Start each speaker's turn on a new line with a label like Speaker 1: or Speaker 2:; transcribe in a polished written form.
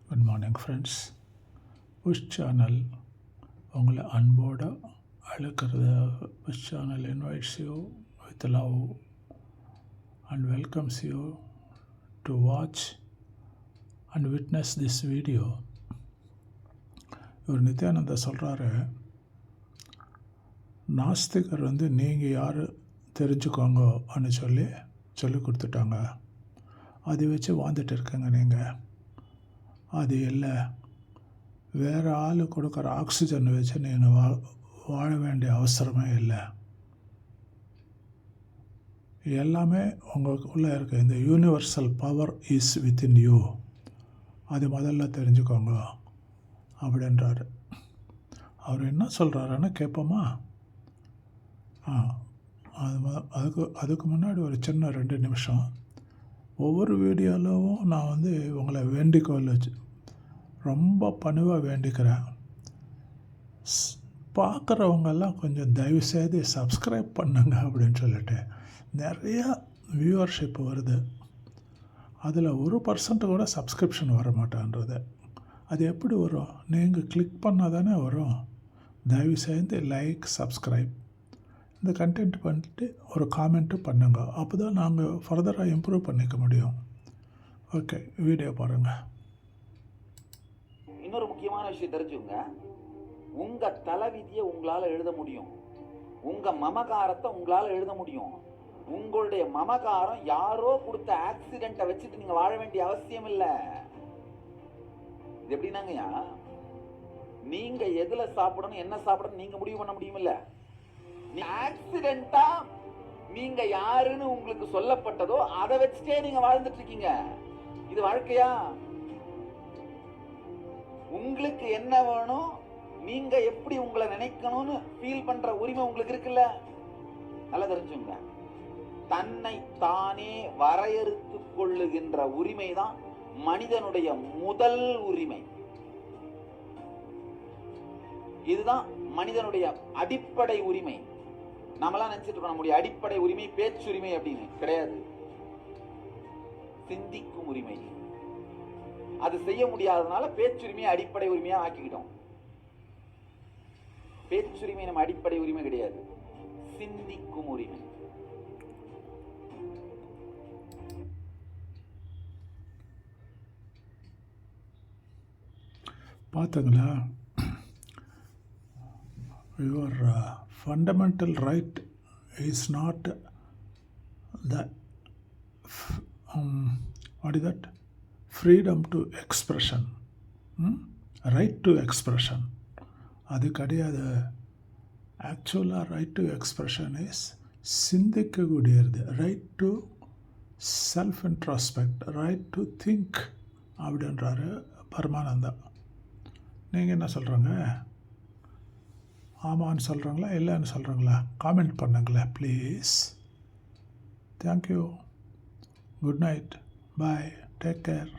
Speaker 1: Good morning friends. Push channel உங்களை அன்போடு அழைக்கிறது. Push channel invites you with love and welcomes you to watch and witness this video. இவர் நித்யானந்தா சொல்கிறாரு, நாஸ்திகர் நீங்கள் யார் தெரிஞ்சுக்கோங்க சொல்லி கொடுத்துட்டாங்க. அதை வச்சு வாழ்ந்துட்டு இருக்கங்க. நீங்கள் அது இல்லை, வேறு ஆள் கொடுக்குற ஆக்சிஜனை வச்சு நீங்கள் வாழ வேண்டிய அவசரமே இல்லை. எல்லாமே உங்களுக்குள்ளே இருக்க இந்த universal power is within you. அது முதல்ல தெரிஞ்சுக்கோங்க அப்படின்றாரு. அவர் என்ன சொல்கிறாருன்னு கேட்போமா? அதுக்கு முன்னாடி ஒரு சின்ன 2 நிமிஷம். ஒவ்வொரு வீடியோவிலும் நான் உங்களை வேண்டிக்கோள் வச்சு ரொம்ப பணிவாக வேண்டிக்கிறேன். பார்க்குறவங்கெல்லாம் கொஞ்சம் தயவுசெய்து சப்ஸ்கிரைப் பண்ணுங்க அப்படின்னு சொல்லிட்டு நிறையா வியூவர்ஷிப் வருது. அதில் 1% கூட சப்ஸ்கிரிப்ஷன் வர மாட்டேன்றது. அது எப்படி வரும்? நீங்கள் கிளிக் பண்ணால் தானே வரும். தயவுசெய்து லைக், சப்ஸ்கிரைப், இந்த கண்டென்ட் பண்ணிட்டு ஒரு காமெண்ட்டும் பண்ணுங்க. அப்போ தான் நாங்கள் ஃபர்தராக இம்ப்ரூவ் பண்ணிக்க முடியும். ஓகே, வீடியோ பாருங்கள்.
Speaker 2: இன்னொரு முக்கியமான விஷயம் தெரிஞ்சுங்க. உங்க தலைவிதியை உங்களால் எழுத முடியும். உங்க மமகாரத்தை உங்களால் எழுத முடியும். உங்களுடைய மமகாரம் யாரோ கொடுத்த ஆக்சிடென்ட்டை வச்சுட்டு நீங்க வாழ வேண்டிய அவசியம் இல்லை. இது எப்படின்னாங்கய்யா, நீங்க எதுல சாப்பிடணும், என்ன சாப்பிடணும் நீங்க முடிவு பண்ண முடியுமில்ல. ஆக்சிடென்ட்டா நீங்க யாருன்னு உங்களுக்கு சொல்லப்பட்டதோ அதை வச்சுட்டே நீங்க வாழ்ந்துட்டு இருக்கீங்க. இது வாழ்க்கையா? உங்களுக்கு என்ன வேணும், நீங்க எப்படி உங்களை நினைக்கணும்னு ஃபீல் பண்ற உரிமை உங்களுக்கு இருக்குல்ல. நல்லா தெரிஞ்சுங்க. தன்னை தானே வரையறுத்துக் கொள்ளுகின்ற உரிமை தான் மனிதனுடைய முதல் உரிமை. இதுதான் மனிதனுடைய அடிப்படை உரிமை. நம்மளாம் நினைச்சிட்டு இருக்கோம் நம்முடைய அடிப்படை உரிமை பேச்சுரிமை அப்படின்னு. கிடையாது. சிந்திக்கும் உரிமை. அது செய்ய முடியாததுனால பேச்சுரிமையை அடிப்படை உரிமையா ஆக்கிக்கிட்டோம். பேச்சுரிமை நம்ம அடிப்படை உரிமை கிடையாது, சிந்திக்கும் உரிமை.
Speaker 1: பார்த்தங்களா? Your fundamental right is not the what is that? Freedom to expression. Right to expression. அது கிடையாது. ஆக்சுவலாக ரைட் டு எக்ஸ்பிரஷன் இஸ் சிந்திக்கக்கூடியது. Right to self introspect, right to think அப்படின்றாரு பரமானந்தா. நீங்கள் என்ன சொல்கிறாங்க? ஆமான்னு சொல்கிறாங்களா, இல்லைன்னு சொல்கிறாங்களா? காமெண்ட் பண்ணுங்களேன் please. Thank you. Good night. Bye. Take care.